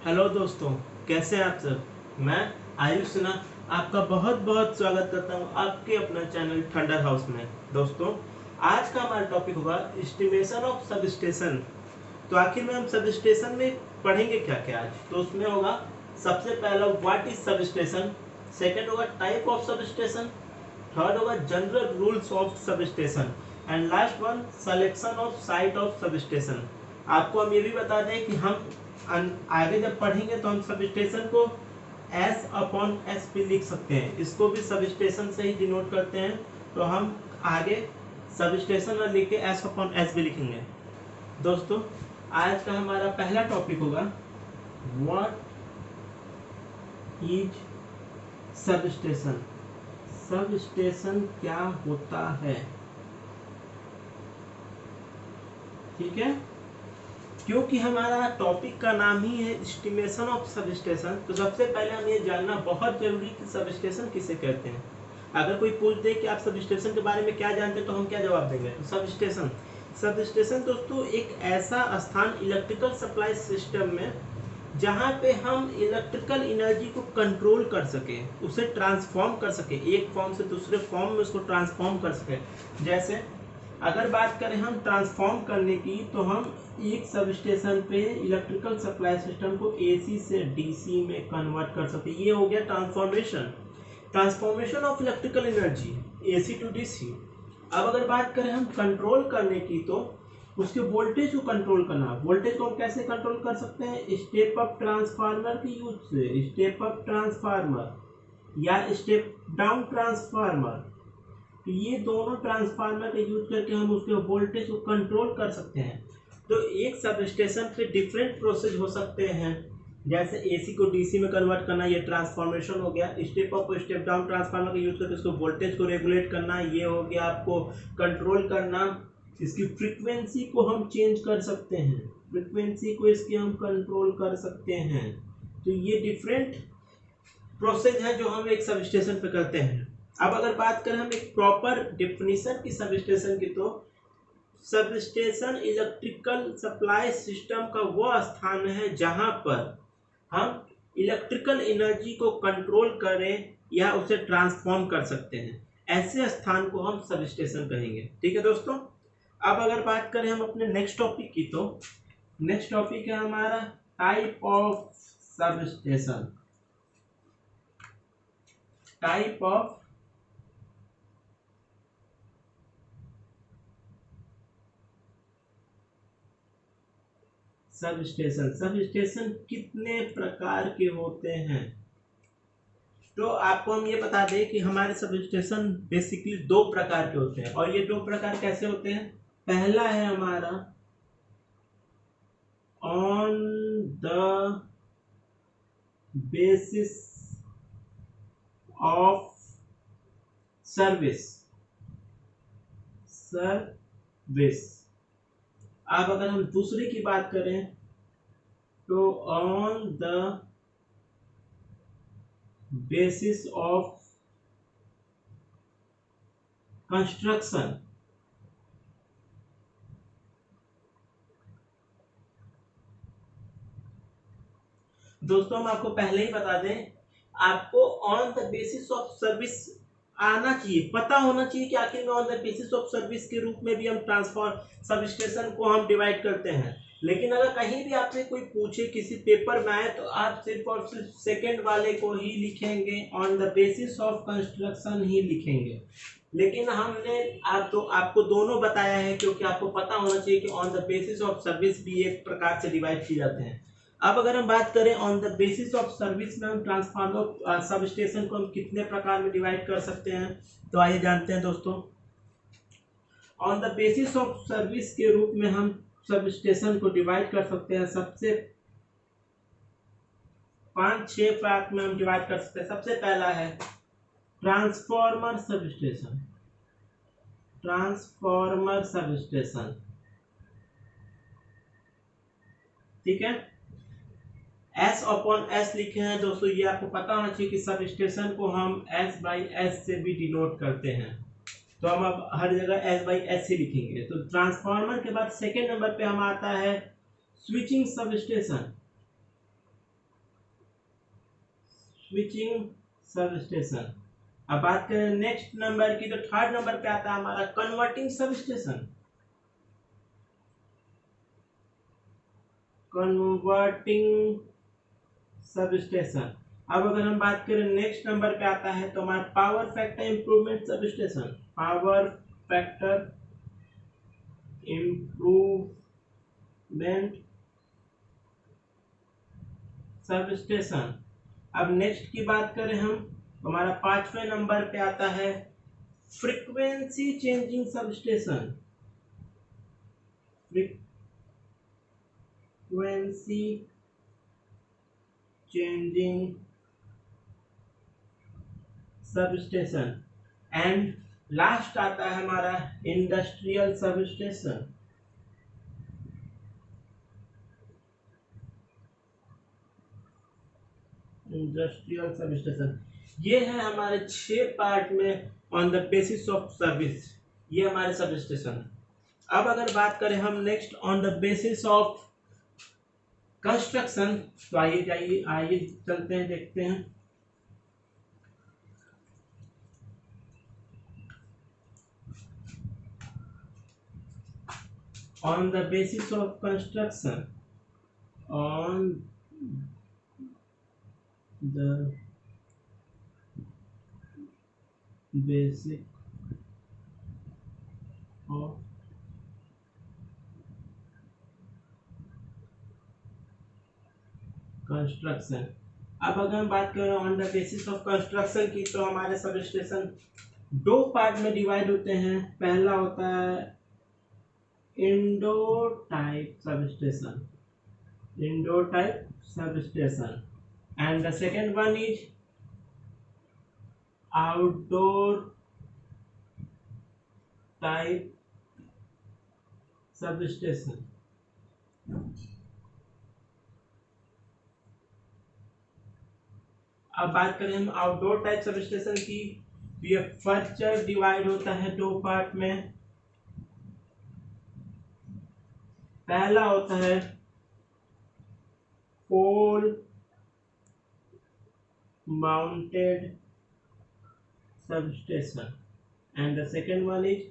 Hello दोस्तों, कैसे हैं आप सब। मैं आयुष सिन्हा आपका बहुत बहुत स्वागत करता हूं आपके अपना चैनल थंडर हाउस में। दोस्तों, आज का हमारा टॉपिक होगा एस्टिमेशन ऑफ सब स्टेशन। तो आखिर में हम सब स्टेशन में पढ़ेंगे क्या क्या आज। तो उसमें होगा सबसे पहला what is sub station, second होगा type of sub station, third होगा general rules of sub station and last one selection of site of sub station. आपको हम ये भी बता दें कि हम आगे जब पढ़ेंगे तो हम सब स्टेशन को एस अपॉन एस भी लिख सकते हैं, इसको भी सब स्टेशन से ही डिनोट करते हैं। तो हम आगे सब स्टेशन और लिख के एस अपॉन एस भी लिखेंगे। दोस्तों, आज का हमारा पहला टॉपिक होगा what is sub station. Sub station क्या होता है, ठीक है। क्योंकि हमारा टॉपिक का नाम ही है एस्टिमेशन ऑफ सब स्टेशन, तो सबसे पहले हम ये जानना बहुत जरूरी कि सब स्टेशन किसे कहते हैं। अगर कोई पूछ दे कि आप सब स्टेशन के बारे में क्या जानते हैं तो हम क्या जवाब देंगे। तो सब स्टेशन दोस्तों एक ऐसा स्थान इलेक्ट्रिकल सप्लाई सिस्टम में जहाँ पे हम इलेक्ट्रिकल एनर्जी को कंट्रोल कर सके, उसे ट्रांसफॉर्म कर सके, एक फॉर्म से दूसरे फॉर्म में उसको ट्रांसफॉर्म कर सके। जैसे अगर बात करें हम ट्रांसफॉर्म करने की, तो हम एक सब स्टेशन पे इलेक्ट्रिकल सप्लाई सिस्टम को एसी से डीसी में कन्वर्ट कर सकते हैं। ये हो गया transformation of electrical energy AC to DC. अब अगर बात करें हम कंट्रोल करने की, तो उसके वोल्टेज को कंट्रोल करना। वोल्टेज को हम कैसे कंट्रोल कर सकते हैं, स्टेप अप ट्रांसफार्मर के यूज से, स्टेप अप ट्रांसफार्मर या स्टेप डाउन ट्रांसफार्मर। तो ये दोनों ट्रांसफार्मर का यूज करके हम उसके वोल्टेज को कंट्रोल कर सकते हैं। तो एक सब स्टेशन पे डिफरेंट प्रोसेस हो सकते हैं, जैसे एसी को डीसी में कन्वर्ट करना, ये ट्रांसफॉर्मेशन हो गया। स्टेप अप और स्टेप डाउन ट्रांसफार्मर का यूज करके उसको वोल्टेज को रेगुलेट करना, ये हो गया आपको कंट्रोल करना। इसकी फ्रीक्वेंसी को हम चेंज कर सकते हैं, फ्रीक्वेंसी को इसकी हम कंट्रोल कर सकते हैं। तो ये डिफरेंट प्रोसेस है जो हम एक सब स्टेशन पे करते हैं। अब अगर बात करें हम एक प्रॉपर डेफिनेशन की सब स्टेशन की, तो sub station electrical supply system का वो स्थान है जहां पर हम इलेक्ट्रिकल एनर्जी को कंट्रोल करें या उसे ट्रांसफॉर्म कर सकते हैं। ऐसे स्थान को हम सब स्टेशन कहेंगे, ठीक है दोस्तों। अब अगर बात करें हम अपने नेक्स्ट टॉपिक की, तो नेक्स्ट टॉपिक है हमारा type of sub station. Type of sub station कितने प्रकार के होते हैं। तो आपको हम ये बता दें कि हमारे सब स्टेशन बेसिकली दो प्रकार के होते हैं। और ये दो प्रकार कैसे होते हैं, पहला है हमारा on the basis of service. अब अगर हम दूसरे की बात करें, तो on the basis of construction. दोस्तों, हम आपको पहले ही बता दें, आपको on the basis of service आना चाहिए, पता होना चाहिए कि आखिर में on the basis of service के रूप में भी हम ट्रांसफॉर्म सब स्टेशन को हम डिवाइड करते हैं। लेकिन अगर कहीं भी आपसे कोई पूछे किसी पेपर में आए, तो आप सिर्फ और सिर्फ सेकंड वाले को ही लिखेंगे, on the basis of construction ही लिखेंगे। लेकिन हमने आपको दोनों बताया है, क्योंकि आपको पता होना चाहिए कि on the basis of service भी एक प्रकार से डिवाइड किए जाते हैं। अब अगर हम बात करें on the basis of service में, हम ट्रांसफार्मर सब स्टेशन को हम कितने प्रकार में डिवाइड कर सकते हैं, तो आइए जानते हैं दोस्तों। On the basis of service के रूप में हम सब स्टेशन को डिवाइड कर सकते हैं, सबसे 5-6 पार्ट में हम डिवाइड कर सकते हैं। सबसे पहला है transformer sub station. Transformer sub station, ठीक है। एस अपॉन एस लिखे हैं दोस्तों, ये आपको पता होना चाहिए कि सब स्टेशन को हम एस बाई एस से भी डिनोट करते हैं। तो हम अब हर जगह एस बाई एस ही लिखेंगे। तो ट्रांसफार्मर के बाद सेकेंड नंबर पे हम आता है switching sub station. Switching sub station. अब बात करें नेक्स्ट नंबर की, तो थर्ड नंबर पे आता है हमारा converting sub station. Converting sub station. अब अगर हम बात करें नेक्स्ट नंबर पे आता है तो हमारा power factor improvement sub station. Power factor improvement sub station. अब नेक्स्ट की बात करें हम तो हमारा 5वें नंबर पे आता है frequency changing sub station. Frequency changing सब स्टेशन। एंड लास्ट आता है हमारा industrial sub station. Industrial sub station. ये है हमारे 6 पार्ट में on the basis of service, ये हमारे सब स्टेशन। अब अगर बात करें हम next on the basis of construction, तो आइए चलते हैं, देखते हैं। On the basis of construction, on the basic of construction. अब अगर हम बात करें on the basis of construction की, तो हमारे सब स्टेशन 2 पार्ट में डिवाइड होते हैं। पहला होता है indoor type sub station, indoor type सब station, and the second one is outdoor type sub station. अब बात करें हम आउटडोर टाइप सब स्टेशन की, ये फर्नीचर डिवाइड होता है 2 पार्ट में। पहला होता है pole mounted sub station, and the second one is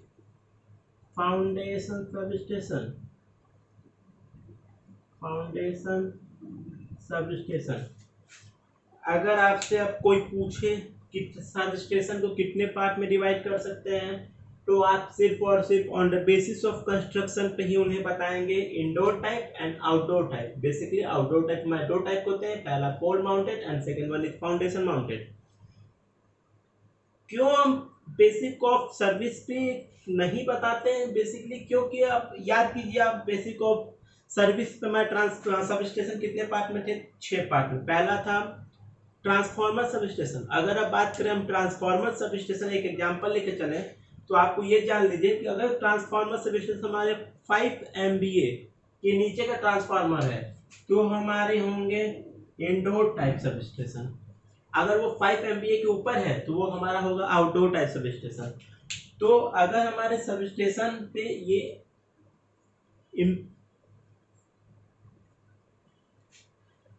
foundation sub station. Foundation sub station. अगर आपसे अब कोई पूछे कि सब स्टेशन को कितने पार्ट में डिवाइड कर सकते हैं, तो आप सिर्फ और सिर्फ on the basis of construction पे ही उन्हें बताएंगे indoor type and outdoor type. Basically outdoor type में 2 टाइप होते हैं, पहला pole mounted and second one is foundation mounted. क्यों हम बेसिक ऑफ सर्विस पे नहीं बताते हैं? बेसिकली क्योंकि आप याद कीजिए, आप बेसिक ऑफ सर्विस पे मैं सब स्टेशन कितने पार्ट में थे? 6 पार्ट में। पहला था ट्रांसफार्मर सब स्टेशन। अगर आप बात करें हम ट्रांसफार्मर सब स्टेशन, एक एग्जांपल लेके चले, तो आपको ये जान लीजिए कि अगर ट्रांसफार्मर सब स्टेशन हमारे 5 MVA के नीचे का ट्रांसफार्मर है, तो हमारे होंगे इंडोर टाइप सब स्टेशन। अगर वो 5 MVA के ऊपर है तो वो हमारा होगा आउटडोर टाइप सब स्टेशन। तो अगर हमारे सब स्टेशन पे ये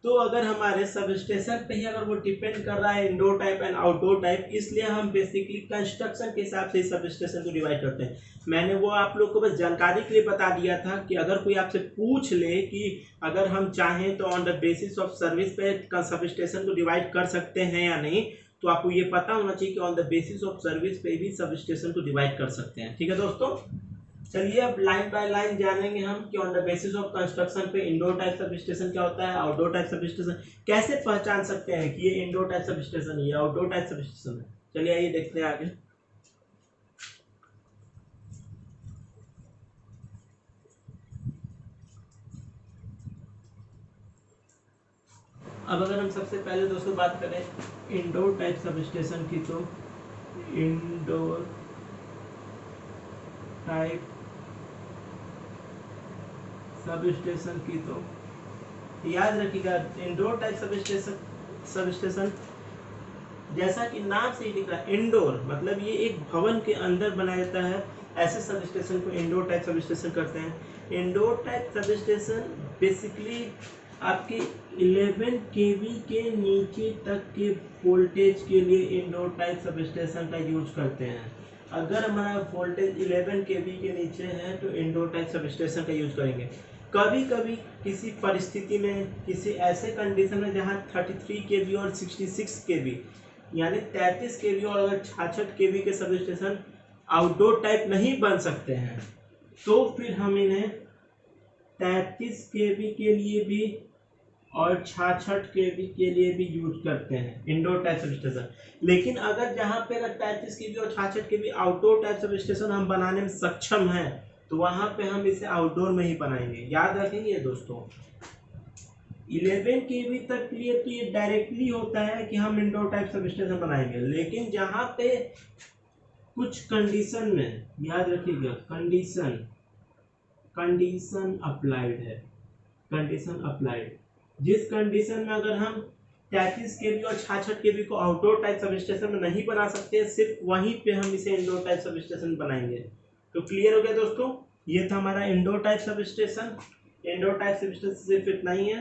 अगर हमारे सब स्टेशन पे ही अगर वो डिपेंड कर रहा है indoor type and outdoor type, इसलिए हम बेसिकली कंस्ट्रक्शन के हिसाब से सब स्टेशन को डिवाइड करते हैं। मैंने वो आप लोग को बस जानकारी के लिए बता दिया था कि अगर कोई आपसे पूछ ले कि अगर हम चाहें तो on the basis of service पे सब स्टेशन को डिवाइड कर सकते हैं या नहीं, तो आपको ये पता होना चाहिए कि on the basis of service पे भी सब स्टेशन को डिवाइड कर सकते हैं। ठीक है दोस्तों, चलिए अब लाइन बाय लाइन जानेंगे हम कि on the basis of construction पे इंडोर टाइप सब स्टेशन क्या होता है, आउटडोर टाइप सब स्टेशन कैसे पहचान सकते हैं कि ये इंडोर टाइप सब स्टेशन है, ये आउटडोर टाइप सब स्टेशन है। चलिए आइए देखते हैं आगे। अब अगर हम सबसे पहले दोस्तों बात करें इंडोर टाइप सब स्टेशन की, तो इंडोर टाइप सब स्टेशन की, तो याद रखिएगा इंडोर टाइप सब स्टेशन जैसा कि नाम से ही लिख रहा है इंडोर, मतलब ये एक भवन के अंदर बनाया जाता है। ऐसे सब स्टेशन को इंडोर टाइप सब स्टेशन करते हैं। Indoor type sub station basically आपके 11 केवी के नीचे तक के वोल्टेज के लिए इंडोर टाइप सब स्टेशन का यूज करते हैं। अगर हमारा वोल्टेज 11 केवी के नीचे है तो इंडोर टाइप सब स्टेशन का यूज करेंगे। कभी कभी किसी परिस्थिति में, किसी ऐसे कंडीशन में जहाँ 33 केवी और 66 केवी यानी 33 केवी और अगर 66 केवी के सब स्टेशन आउटडोर टाइप नहीं बन सकते हैं तो फिर हम इन्हें 33 केवी के लिए भी और 66 केवी के लिए भी यूज करते हैं इंडोर टाइप सब स्टेशन। लेकिन अगर जहाँ पे अगर 33 केवी और 66 केवी आउटडोर टाइप सब स्टेशन हम बनाने में सक्षम हैं तो वहाँ पे हम इसे आउटडोर में ही बनाएंगे। याद रखेंगे दोस्तों, 11 केवी तक के लिए तो ये डायरेक्टली होता है कि हम इंडोर टाइप सब स्टेशन बनाएंगे। लेकिन जहाँ पे कुछ कंडीशन में, याद रखिएगा, कंडीशन अप्लाइड है, कंडीशन अप्लाइड। जिस कंडीशन में अगर हम 33 केवी और 66 केवी को आउटडोर टाइप सब स्टेशन में नहीं बना सकते, सिर्फ वहीं पे हम इसे इंडोर टाइप सब स्टेशन बनाएंगे। तो क्लियर हो गया दोस्तों, ये था हमारा indoor type sub station. Indoor type sub station सिर्फ इतना ही है।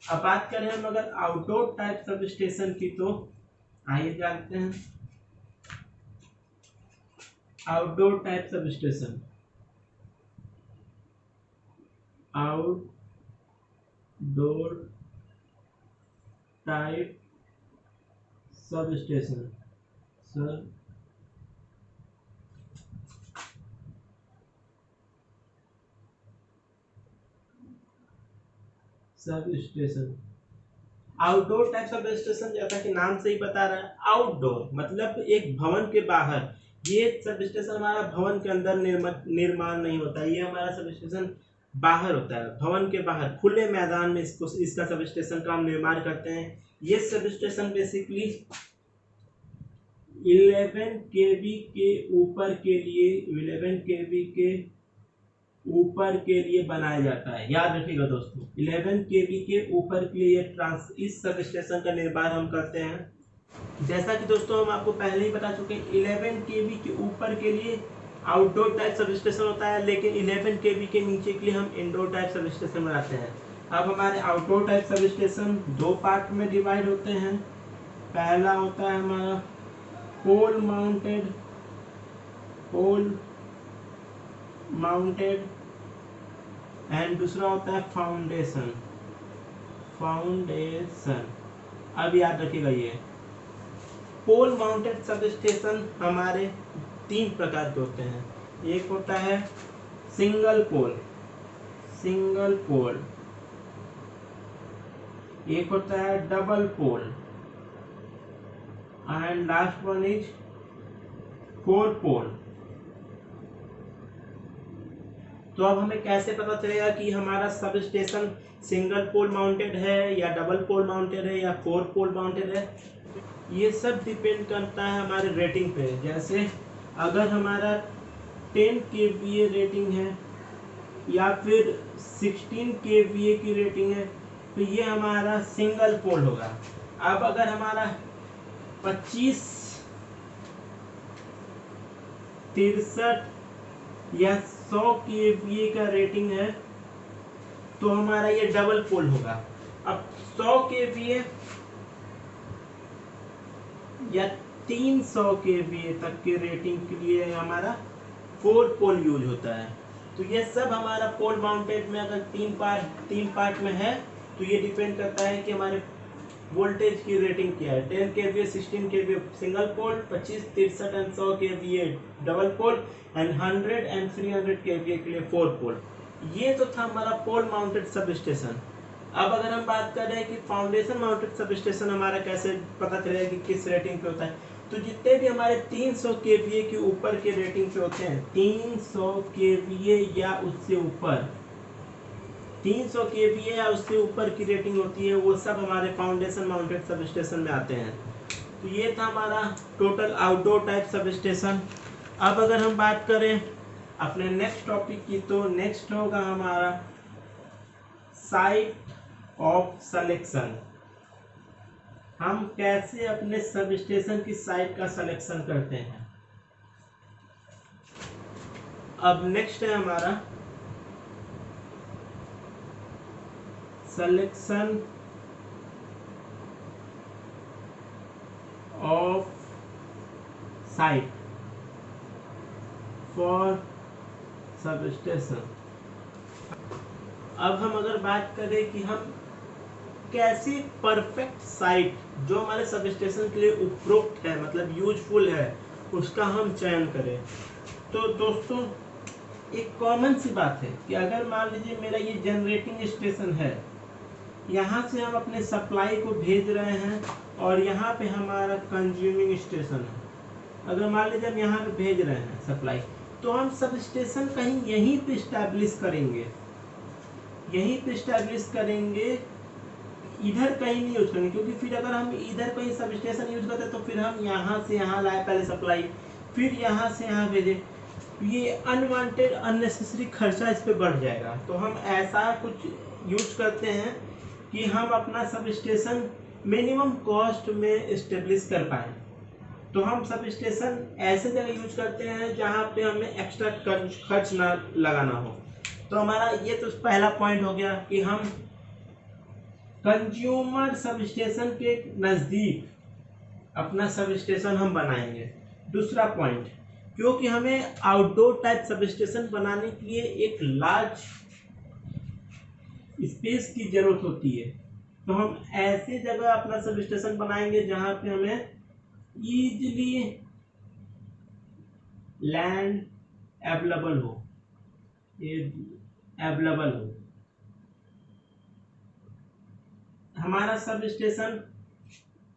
अब बात करें हम अगर आउटडोर टाइप सब स्टेशन की, तो आइए जानते हैं outdoor type sub station. Outdoor type sub station, sub station. Outdoor type sub station जैसा कि नाम से ही बता रहा है, आउटडोर मतलब एक भवन के बाहर। ये सब स्टेशन हमारा भवन के अंदर निर्माण नहीं होता, ये हमारा सब स्टेशन बाहर होता है, भवन के बाहर खुले मैदान में इसका सब स्टेशन का हम निर्माण करते हैं। ये सब स्टेशन बेसिकली 11 केवी के ऊपर के लिए, 11 केवी के ऊपर के लिए बनाया जाता है। याद रखिएगा दोस्तों, 11 केवी के ऊपर के लिए इस सब स्टेशन का निर्माण हम करते हैं। जैसा कि दोस्तों हम आपको पहले ही बता चुके हैं, 11 केवी के ऊपर के लिए आउटडोर टाइप सब स्टेशन होता है, लेकिन 11 केवी के नीचे के लिए हम इंडोर टाइप सब स्टेशन बनाते हैं। अब हमारे आउटडोर टाइप सब स्टेशन दो पार्ट में डिवाइड होते हैं। पहला होता है हमारा पोल माउंटेड एंड दूसरा होता है फाउंडेशन। अब याद रखिएगा, ये पोल माउंटेड सब स्टेशन हमारे तीन प्रकार के होते हैं। एक होता है सिंगल पोल, एक होता है double pole and last one is 4 pole. तो अब हमें कैसे पता चलेगा कि हमारा sub station single pole mounted है या डबल पोल माउंटेड है या 4 पोल माउंटेड है? ये सब डिपेंड करता है हमारे रेटिंग पे। जैसे अगर हमारा 10 kVA रेटिंग है या फिर 16 kVA की रेटिंग है तो ये हमारा सिंगल पोल होगा। अब अगर हमारा 25, 63 या 100 kVA का रेटिंग है तो हमारा ये डबल पोल होगा। अब 100 kVA या 300 kVA तक के रेटिंग के लिए हमारा 4 पोल यूज होता है। तो ये सब हमारा पोल माउंटेड में अगर तीन पार्ट में है तो ये डिपेंड करता है कि हमारे वोल्टेज की रेटिंग क्या है। 10 kVA, 16 kVA single pole, 25, 63 and 100 kVA double pole and 100 and 300 kVA के लिए 4 पोल। ये तो था हमारा पोल माउंटेड सब स्टेशन। अब अगर हम बात कर रहे हैं कि फाउंडेशन माउंटेड सब स्टेशन हमारा कैसे पता चलेगा कि किस रेटिंग पे होता है, तो जितने भी हमारे 300 kVA के ऊपर के रेटिंग पे होते हैं, 300 kVA या उससे ऊपर, 300 kVA या उससे ऊपर की रेटिंग होती है, वो सब हमारे फाउंडेशन माउंटेड सब स्टेशन में आते हैं। तो ये था हमारा total outdoor type sub station. अब अगर हम बात करें अपने नेक्स्ट टॉपिक की, तो नेक्स्ट होगा हमारा साइट ऑफ सिलेक्शन। हम कैसे अपने सब स्टेशन की साइट का सिलेक्शन करते हैं। अब नेक्स्ट है हमारा selection of site for substation. अब हम अगर बात करें कि हम कैसे परफेक्ट साइट जो हमारे सबस्टेशन के लिए उपयुक्त है, मतलब यूजफुल है, उसका हम चयन करें। तो दोस्तों एक कॉमन सी बात है कि अगर मान लीजिए मेरा ये जनरेटिंग स्टेशन है, यहाँ से हम अपने सप्लाई को भेज रहे हैं और यहाँ पे हमारा कंज्यूमिंग स्टेशन है। अगर मान लीजिए हम यहाँ पे भेज रहे हैं सप्लाई, तो हम सब स्टेशन कहीं यहीं पे इस्टेब्लिश करेंगे, यहीं पे इस्टेब्लिश करेंगे, इधर कहीं नहीं यूज करेंगे। क्योंकि फिर अगर हम इधर कहीं सब स्टेशन यूज करते तो फिर हम यहाँ से यहाँ लाए पहले सप्लाई, फिर यहाँ से यहाँ भेजे, ये अनवांटेड अननेसेसरी खर्चा इस पे बढ़ जाएगा। तो हम ऐसा कुछ यूज करते हैं कि हम अपना सब स्टेशन मिनिमम कॉस्ट में इस्टेब्लिश कर पाए। तो हम सब स्टेशन ऐसे जगह यूज करते हैं जहाँ पे हमें एक्स्ट्रा खर्च ना लगाना हो। तो हमारा ये तो पहला पॉइंट हो गया कि हम कंज्यूमर सब स्टेशन के नज़दीक अपना सब स्टेशन हम बनाएंगे। दूसरा पॉइंट, क्योंकि हमें आउटडोर टाइप सब स्टेशन बनाने के लिए एक लार्ज स्पेस की जरूरत होती है, तो हम ऐसे जगह अपना सब स्टेशन बनाएंगे जहाँ पे हमें इजीली लैंड अवेलेबल हो, हमारा सब स्टेशन,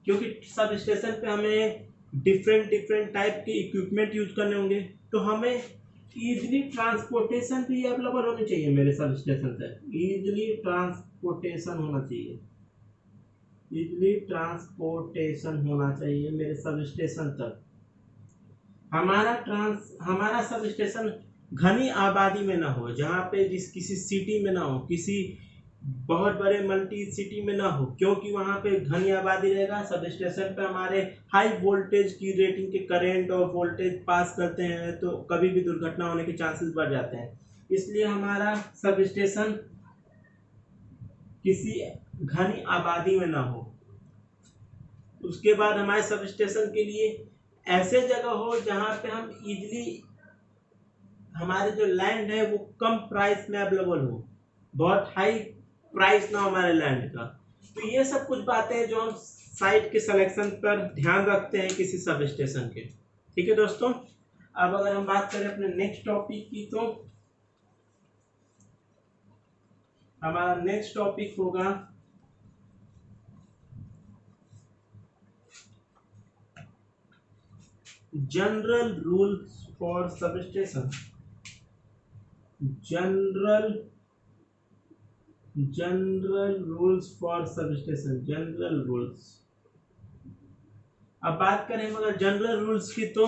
क्योंकि सब स्टेशन पे हमें डिफरेंट टाइप के इक्विपमेंट यूज करने होंगे, तो हमें इजीली ट्रांसपोर्टेशन भी अवेलेबल होनी चाहिए। मेरे सब स्टेशन से इजीली ट्रांसपोर्टेशन होना चाहिए, इजीली ट्रांसपोर्टेशन होना चाहिए मेरे सब स्टेशन तक। हमारा सब स्टेशन घनी आबादी में ना हो, जहाँ पे किसी सिटी में ना हो, किसी बहुत बड़े मल्टी सिटी में ना हो, क्योंकि वहाँ पे घनी आबादी रहेगा। सब स्टेशन पे हमारे हाई वोल्टेज की रेटिंग के करंट और वोल्टेज पास करते हैं, तो कभी भी दुर्घटना होने के चांसेस बढ़ जाते हैं। इसलिए हमारा सब स्टेशन किसी घनी आबादी में ना हो। उसके बाद हमारे सब स्टेशन के लिए ऐसे जगह हो जहाँ पे हम इजीली, हमारे जो लैंड है वो कम प्राइस में अवेलेबल हो, बहुत हाई प्राइस ना हमारे लैंड का। तो ये सब कुछ बातें हैं जो हम साइट के सिलेक्शन पर ध्यान रखते हैं किसी सब स्टेशन के। ठीक है दोस्तों, अब अगर हम बात करें अपने नेक्स्ट टॉपिक की, तो हमारा नेक्स्ट टॉपिक होगा general rules for substation. General rules for substation, general rules. अब बात करें अगर जनरल रूल्स की, तो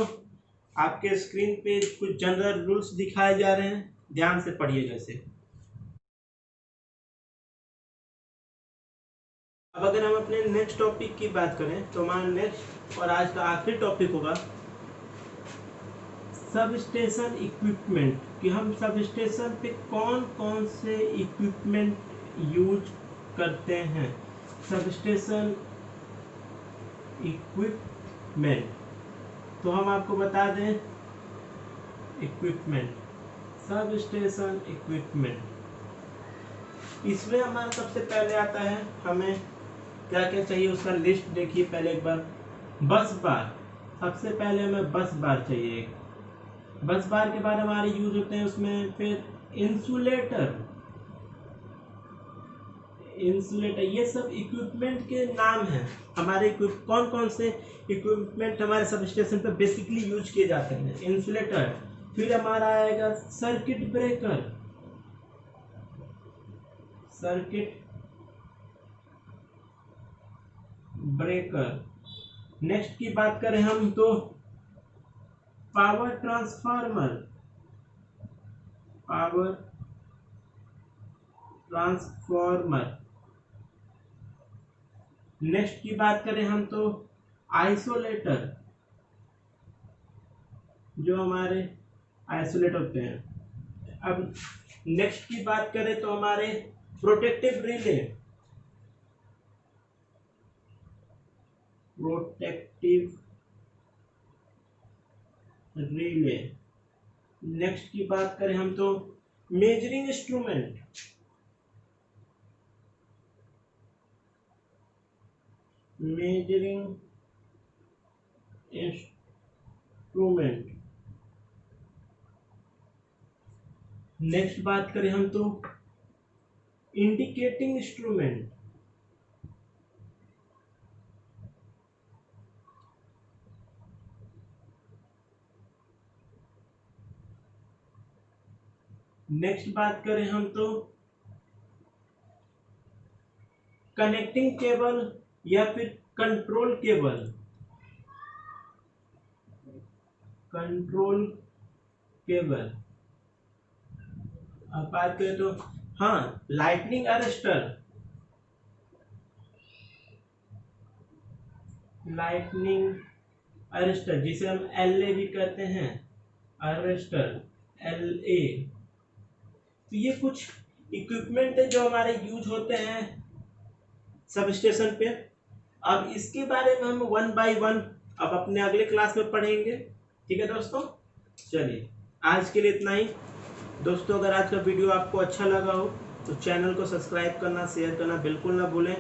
आपके स्क्रीन पे कुछ जनरल रूल्स दिखाए जा रहे हैं, ध्यान से पढ़िएगा इसे। अब अगर हम अपने नेक्स्ट टॉपिक की बात करें, तो हमारा नेक्स्ट और आज का आखिरी टॉपिक होगा सब स्टेशन इक्विपमेंट, कि हम सब स्टेशन पे कौन कौन से इक्विपमेंट यूज करते हैं। सब स्टेशन इक्विपमेंट, तो हम आपको बता दें इक्विपमेंट, सब स्टेशन इक्विपमेंट, इसमें हमारा सबसे पहले आता है हमें क्या क्या चाहिए, उसका लिस्ट देखिए पहले एक बार। बस बार, सबसे पहले हमें बस बार चाहिए। बस बार के बाद हमारे यूज होते हैं उसमें, फिर इंसुलेटर, ये सब इक्विपमेंट के नाम हैं। हमारे कौन कौन से इक्विपमेंट हमारे सब स्टेशन पर बेसिकली यूज किए जाते हैं। इंसुलेटर, फिर हमारा आएगा सर्किट ब्रेकर, नेक्स्ट की बात करें हम तो पावर ट्रांसफार्मर, नेक्स्ट की बात करें हम तो आइसोलेटर, जो हमारे आइसोलेट होते हैं। अब नेक्स्ट की बात करें तो हमारे protective relay, protective relay. Next की बात करें हम तो measuring instrument, measuring instrument. Next बात करें हम तो इंडिकेटिंग इंस्ट्रूमेंट, नेक्स्ट बात करें हम तो कनेक्टिंग केबल या फिर कंट्रोल केबल, कंट्रोल केबल। अब बात करें तो हाँ, लाइटनिंग अरेस्टर, लाइटनिंग अरेस्टर जिसे हम LA भी कहते हैं, अरेस्टर LA। तो ये कुछ इक्विपमेंट है जो हमारे यूज होते हैं सब स्टेशन पे। अब इसके बारे में हम 1 बाय 1 अब अपने अगले क्लास में पढ़ेंगे। ठीक है दोस्तों, चलिए आज के लिए इतना ही। दोस्तों अगर आज का वीडियो आपको अच्छा लगा हो तो चैनल को सब्सक्राइब करना, शेयर करना बिल्कुल ना भूलें।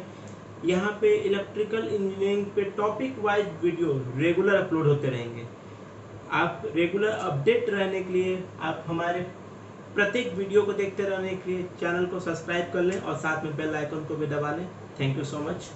यहाँ पे इलेक्ट्रिकल इंजीनियरिंग पे topic wise video regular upload होते रहेंगे। आप रेगुलर अपडेट रहने के लिए, आप हमारे प्रत्येक वीडियो को देखते रहने के लिए चैनल को सब्सक्राइब कर लें और साथ में बेल आइकन को भी दबा लें। Thank you so much.